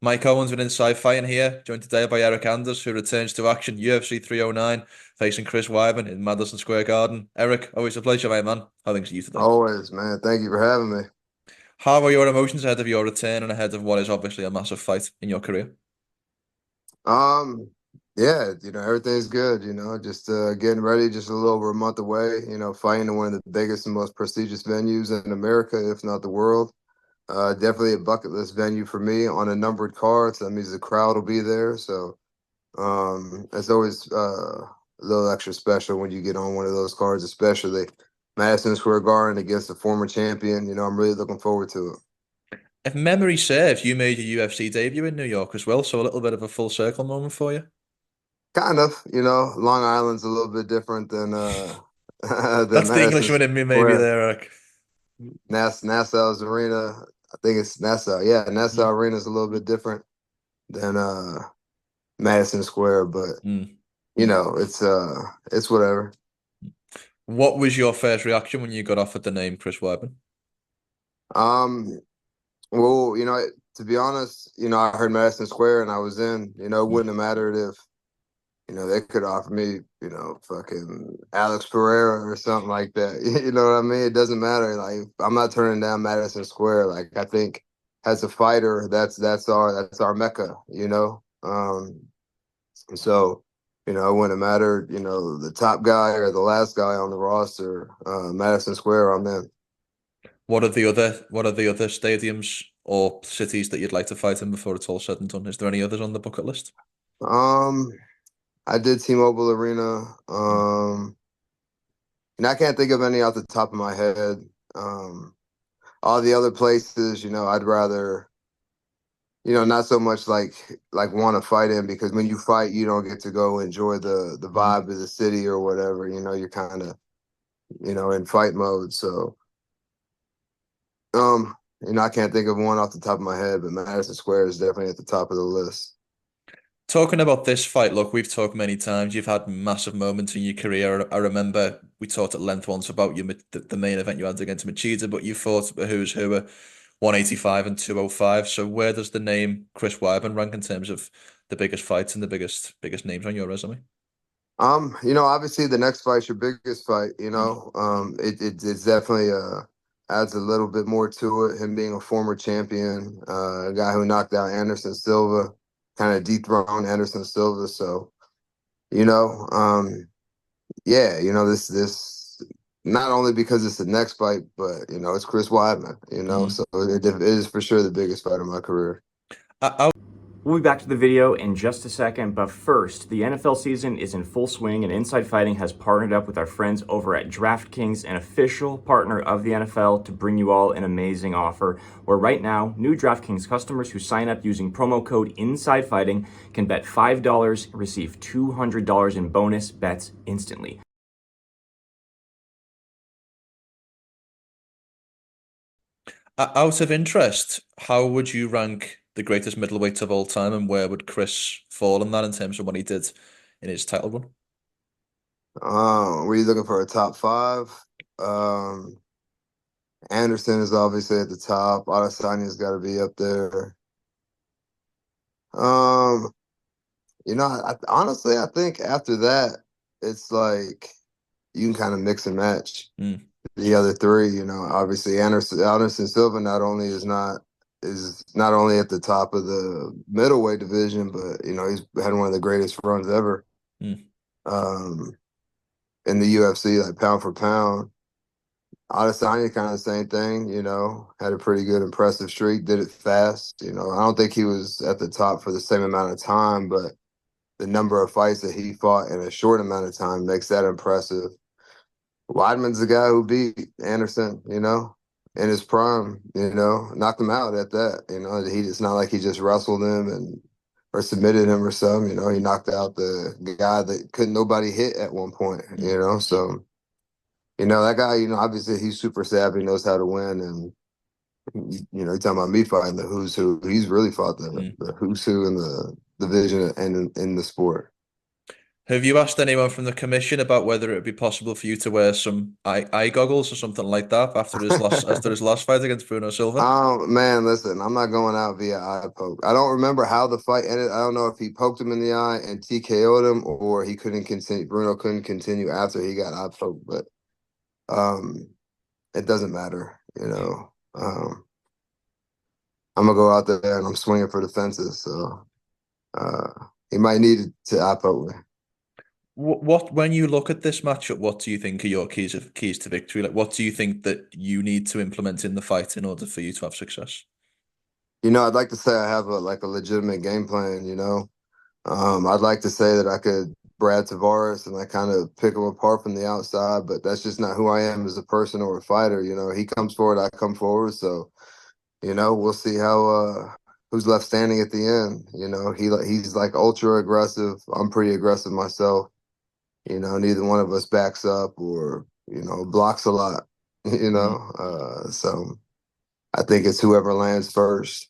Mike Owens with Inside Fighting here, joined today by Eryk Anders, who returns to action UFC 309, facing Chris Weidman in Madison Square Garden. Eryk, always a pleasure, mate, man. How things are you today? Always, man. Thank you for having me. How are your emotions ahead of your return and ahead of what is obviously a massive fight in your career? Um, yeah, everything's good, just getting ready, just a little over a month away, fighting in one of the biggest and most prestigious venues in America, if not the world. Definitely a bucket list venue for me on a numbered card. So that means the crowd will be there. So it's always a little extra special when you get on one of those cards, especially Madison Square Garden against a former champion. I'm really looking forward to it. If memory serves, you made your UFC debut in New York as well, so a little bit of a full circle moment for you. Kind of, Long Island's a little bit different than than That's the Madison Englishman in me, maybe Square. there, Eryk. Nassau's arena, I think it's Nassau. Yeah, Nassau Mm. Arena is a little bit different than Madison Square, but Mm. it's whatever. What was your first reaction when you got offered the name Chris Weidman? Um, well, to be honest, I heard Madison Square and I was in. It Mm. wouldn't have mattered if they could offer me, fucking Alex Pereira or something like that. You know what I mean? It doesn't matter. Like I'm not turning down Madison Square. Like I think as a fighter, that's our mecca. So it wouldn't matter. The top guy or the last guy on the roster. Madison Square, I'm in. What are the other stadiums or cities that you'd like to fight in before it's all said and done? Is there any others on the bucket list? Um, I did T-Mobile Arena. Mm. And I can't think of any off the top of my head. Um, all the other places, I'd rather, not so much like want to fight in because when you fight, you don't get to go enjoy the Mm. vibe of the city or whatever. You're kind of, in fight mode. So, I can't think of one off the top of my head, but Madison Square is definitely at the top of the list. Talking about this fight, look, we've talked many times. You've had massive moments in your career. I remember we talked at length once about the main event you had against Machida, but you fought a who's who at 185 and 205. So where does the name Chris Weidman rank in terms of the biggest fights and the biggest names on your resume? Obviously the next fight's your biggest fight, Mm. it's definitely adds a little bit more to it. Him being a former champion, a guy who knocked out Anderson Silva, kind of dethroned Anderson Silva. So, you know, um, yeah, this not only because it's the next fight, but it's Chris Weidman, Mm. so it is for sure the biggest fight of my career. I, We'll be back to the video in just a second, but first, the NFL season is in full swing and Inside Fighting has partnered up with our friends over at DraftKings, an official partner of the NFL, to bring you all an amazing offer where right now, new DraftKings customers who sign up using promo code Inside Fighting can bet $5, receive $200 in bonus bets instantly. Out of interest, how would you rank the greatest middleweights of all time, and where would Chris fall in that in terms of what he did in his title run? Were you looking for a top five? Um, Anderson is obviously at the top. Adesanya's got to be up there. Um, honestly, I think after that, it's like you can kind of mix and match Mm. the other three. Obviously Anderson Silva is not only at the top of the middleweight division, but he's had one of the greatest runs ever Mm. um, in the UFC, like pound for pound. Adesanya kind of the same thing, had a pretty good impressive streak, did it fast. I don't think he was at the top for the same amount of time, but the number of fights that he fought in a short amount of time makes that impressive. Weidman's the guy who beat Anderson, in his prime, knocked him out at that. It's not like he just wrestled him and or submitted him or something. He knocked out the guy that couldn't nobody hit at one point, Mm. So, that guy, obviously he's super savvy, knows how to win. And, you're talking about me fighting the who's who. He's really fought the, Mm. the who's who in the division and in the sport. Have you asked anyone from the commission about whether it would be possible for you to wear some eye goggles or something like that after his last fight against Bruno Silva? Man, listen, I'm not going out via eye poke. I don't remember how the fight ended. I don't know if he poked him in the eye and TKO'd him, or he couldn't continue. Bruno couldn't continue after he got eye poked, but um, it doesn't matter, you know. I'm gonna go out there and I'm swinging for the fences, so he might need to eye poke me. What when you look at this matchup, what do you think are your keys to victory? Like, what do you think that you need to implement in the fight in order for you to have success? You know, I'd like to say I have a legitimate game plan, you know. I'd like to say that I could Brad Tavares and I kind of pick him apart from the outside, but that's just not who I am as a person or a fighter. You know, he comes forward, I come forward. So, you know, we'll see how who's left standing at the end. You know, he's like ultra aggressive. I'm pretty aggressive myself. You know, neither one of us backs up or, you know, blocks a lot, you know. Mm. So I think it's whoever lands first.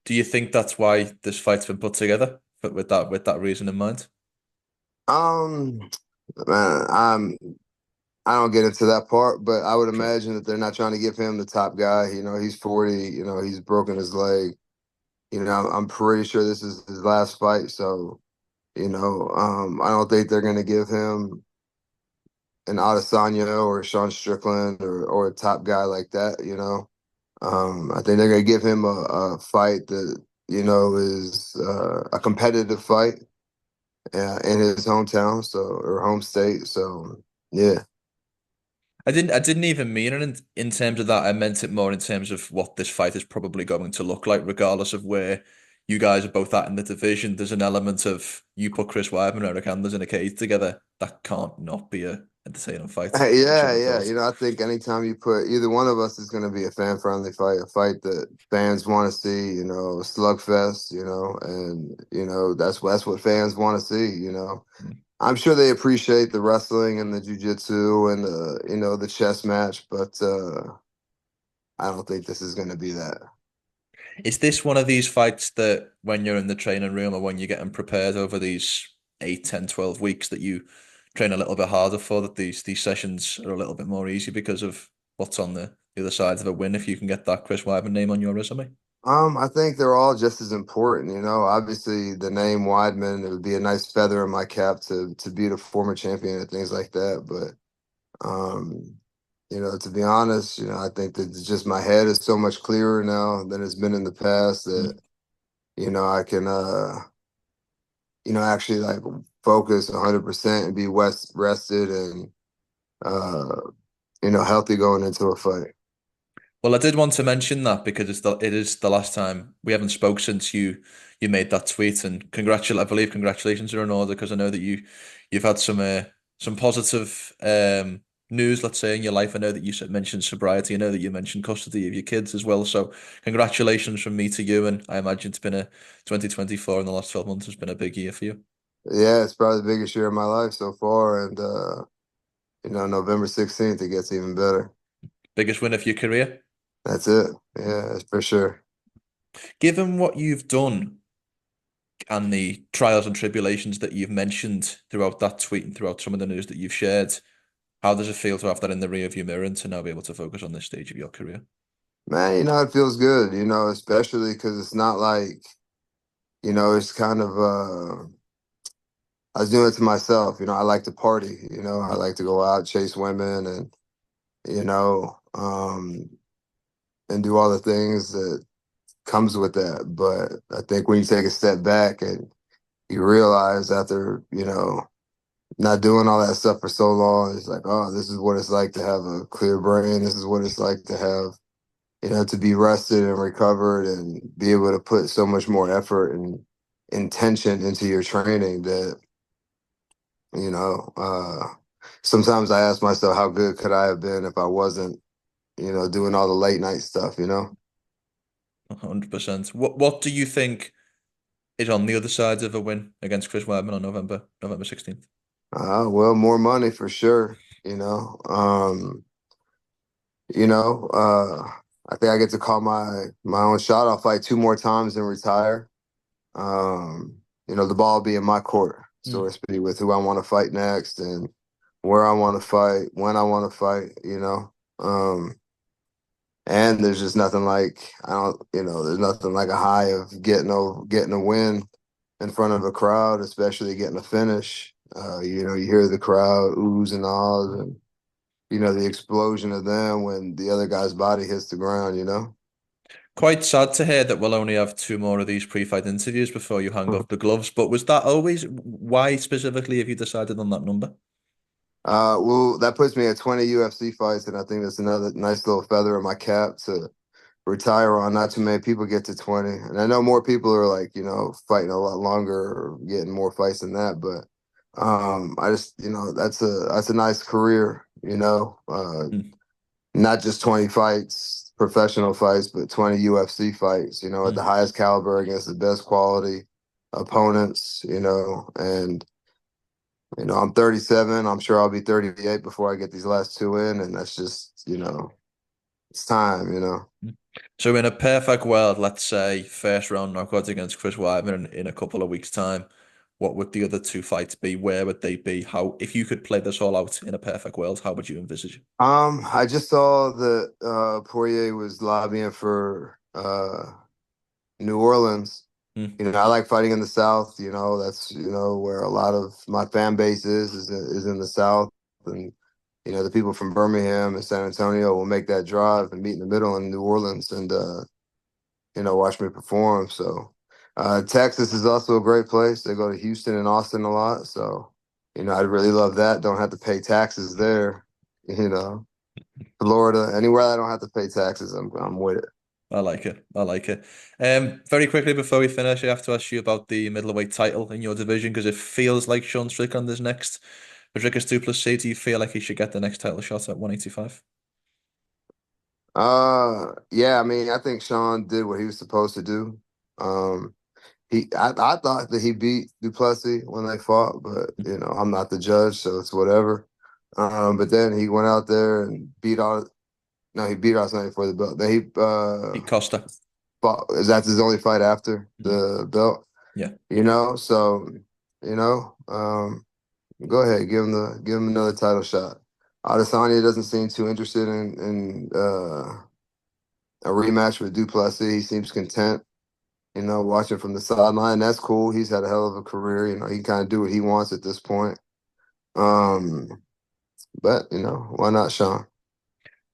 Do you think that's why this fight's been put together, but with that reason in mind? Um, man, I don't get into that part, but I would Sure. imagine that they're not trying to give him the top guy. You know, he's 40, you know, he's broken his leg. You know, I'm pretty sure this is his last fight. So, you know, I don't think they're going to give him an Adesanya or Sean Strickland or a top guy like that, you know. I think they're going to give him a fight that, you know, is a competitive fight in his hometown, so or home state. So, yeah. I didn't even mean it in terms of that. I meant it more in terms of what this fight is probably going to look like, regardless of where you guys are both at in the division. There's an element of you put Chris Weidman and Eryk Anders in a cage together. That can't not be a entertaining fight. I should Yeah, have yeah. thought. You know, I think anytime you put either one of us is going to be a fan-friendly fight, a fight that fans want to see, you know, a slugfest, you know, and you know that's what fans want to see, you know. Mm. I'm sure they appreciate the wrestling and the jiu-jitsu and the, you know, the chess match, but I don't think this is going to be that. Is this one of these fights that when you're in the training room or when you're getting prepared over these 8, 10, 12 weeks that you train a little bit harder for, that these sessions are a little bit more easy because of what's on the other side of a win if you can get that Chris Weidman name on your resume? I think they're all just as important, you know. Obviously, the name Weidman, it would be a nice feather in my cap to beat a former champion and things like that, but Um, you know, to be honest, you know, I think that it's just my head is so much clearer now than it's been in the past that, Mm. you know, I can you know, actually like focus 100% and be rested and uh, you know, healthy going into a fight. Well, I did want to mention that because it is the last time we haven't spoke since you made that tweet, and I believe congratulations are in order because I know that you've had some positive news, let's say, in your life. I know that mentioned sobriety. I know that you mentioned custody of your kids as well. So congratulations from me to you, and I imagine it's been a 2024 in the last 12 months has been a big year for you. Yeah, it's probably the biggest year of my life so far, and you know, November 16th it gets even better. Biggest win of your career. That's it. Yeah, that's for sure. Given what you've done and the trials and tribulations that you've mentioned throughout that tweet and throughout some of the news that you've shared, how does it feel to have that in the rear view mirror and to now be able to focus on this stage of your career? Man, you know, it feels good, you know, especially because it's not like, you know, it's kind of I was doing it to myself. You know, I like to party. You know, I like to go out, chase women, and you know, and do all the things that comes with that. But I think when you take a step back and you realize after you know not doing all that stuff for so long, it's like, oh, this is what it's like to have a clear brain. This is what it's like to have you know to be rested and recovered and be able to put so much more effort and intention into your training that You know, sometimes I ask myself, how good could I have been if I wasn't, you know, doing all the late night stuff, you know? 100%. What do you think is on the other side of a win against Chris Weidman on November 16th? Well, more money for sure, you know. You know, I think I get to call my own shot. I'll fight two more times and retire. You know, the ball will be in my court. Mm. so to speak, with who I want to fight next and where I want to fight, when I want to fight, you know. And there's just nothing like there's nothing like a high of getting a win in front of a crowd, especially getting a finish. You hear the crowd oohs and ahs, and the explosion of them when the other guy's body hits the ground. Quite sad to hear that we'll only have two more of these pre-fight interviews before you hang up the gloves. But was that always why specifically have you decided on that number? Well, that puts me at 20 UFC fights, and I think that's another nice little feather in my cap to retire on. Not too many people get to 20, and I know more people are like fighting a lot longer or getting more fights than that. But I just that's a nice career. Mm. Not just 20 fights, professional fights, but 20 UFC fights. At the Mm. highest caliber against the best quality opponents. And I'm 37. I'm sure I'll be 38 before I get these last two in, and that's just it's time. So in a perfect world, let's say first round knockout against Chris Weidman in a couple of weeks' time, what would the other two fights be? Where would they be? How, if you could play this all out in a perfect world, how would you envisage it? I just saw that Poirier was lobbying for New Orleans. Mm. I like fighting in the South. That's where a lot of my fan base is in the South, and the people from Birmingham and San Antonio will make that drive and meet in the middle in New Orleans and watch me perform. So Texas is also a great place. They go to Houston and Austin a lot. So I'd really love that. Don't have to pay taxes there. Florida, anywhere I don't have to pay taxes, I'm with it. I like it. I like it. Very quickly before we finish, I have to ask you about the middleweight title in your division because it feels like Sean Strickland is next. But Dricus Du Plessis, do you feel like he should get the next title shot at 185? Yeah, I mean, I think Sean did what he was supposed to do. Um, I thought that he beat Du Plessis when they fought, but I'm not the judge, so it's whatever. But then he went out there and beat all. No, he beat somebody for the belt. Then he Beat Costa. fought. Is that his only fight after Mm. the belt? Yeah. So you know, um, go ahead, give him another title shot. Adesanya doesn't seem too interested in a rematch with Du Plessis. He seems content, watching from the sideline. That's cool. He's had a hell of a career. He can kind of do what he wants at this point. Um, but why not Sean?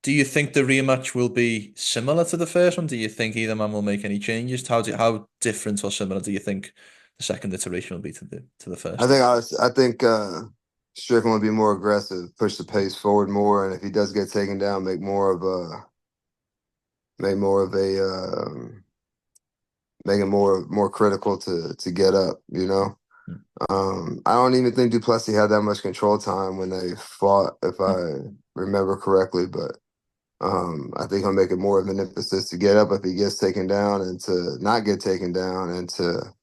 Do you think the rematch will be similar to the first one? Do you think either man will make any changes? How different or similar do you think the second iteration will be to the I first? think I think Strickland would be more aggressive, push the pace forward more, and if he does get taken down, make more of a make it more critical to get up. Mm. I don't even think Du Plessis had that much control time when they fought, if Mm. I remember correctly. But I think he'll make it more of an emphasis to get up if he gets taken down and to not get taken down and to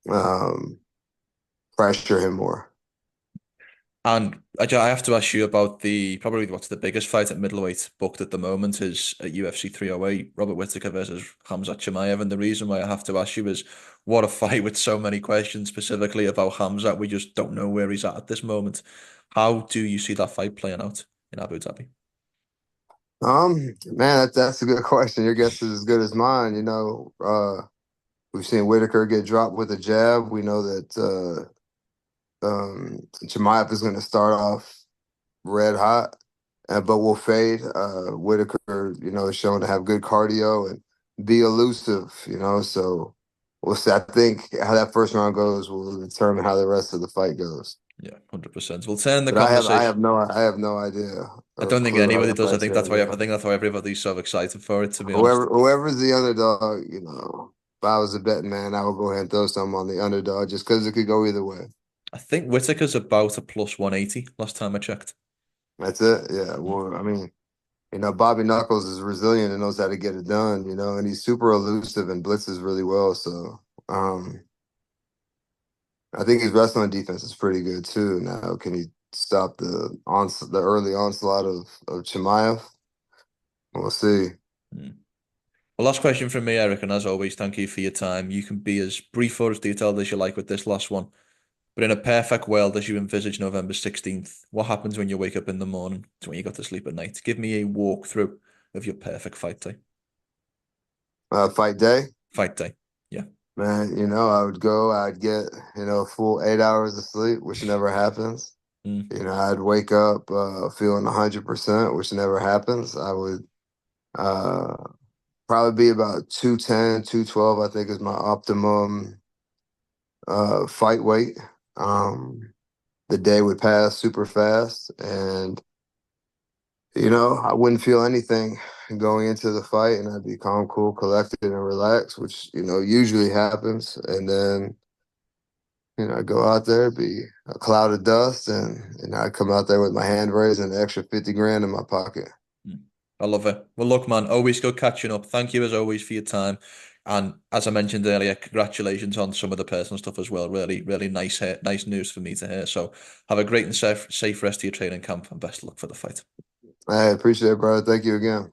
um, pressure him more. And I have to ask you about probably what's the biggest fight at middleweight booked at the moment is at UFC 308, Robert Whittaker versus Khamzat Chimaev. And the reason why I have to ask you is what a fight with so many questions specifically about Khamzat. We just don't know where he's at this moment. How do you see that fight playing out in Abu Dhabi? Man, that's a good question. Your guess is as good as mine. We've seen Whittaker get dropped with a jab. We know that Chimaev is going to start off red hot, but will fade. Whittaker, is shown to have good cardio and be elusive. So we'll see. I think how that first round goes will determine how the rest of the fight goes. Yeah, 100%. We'll turn the But conversation. I have no idea I or don't think clue how anybody that does. fight's going to I go. think that's why everybody's so excited for it, to be honest. Whoever's the underdog, if I was a betting man, I would go ahead and throw something on the underdog just because it could go either way. I think Whittaker's about a plus 180 last time I checked. That's it. Yeah. Well, I mean, Bobby Knuckles is resilient and knows how to get it done, and he's super elusive and blitzes really well. So I think his wrestling defense is pretty good too. Now, can he stop the early onslaught of Chimaev? We'll see. Hmm. Well, last question from me, Eryk, and as always, thank you for your time. You can be as brief or as detailed as you like with this last one. But in a perfect world, as you envisage November 16th, what happens when you wake up in the morning to when you got to sleep at night? Give me a walkthrough of your perfect fight day. Fight day, Fight day. Yeah. man. I'd get a full 8 hours of sleep, which never happens. Mm. I'd wake up feeling 100%, which never happens. I would probably be about 210, 212, I think is my optimum fight weight. The day would pass super fast, and I wouldn't feel anything going into the fight, and I'd be calm, cool, collected, and relaxed, which usually happens. And then I go out there, be a cloud of dust, and I come out there with my hand raised and an extra 50 grand in my pocket. I love it. Well, look, man, always good catching up. Thank you as always for your time. And as I mentioned earlier, congratulations on some of the personal stuff as well. Really, really nice news for me to hear. So have a great and safe rest of your training camp and best of luck for the fight. I appreciate it, brother. Thank you again.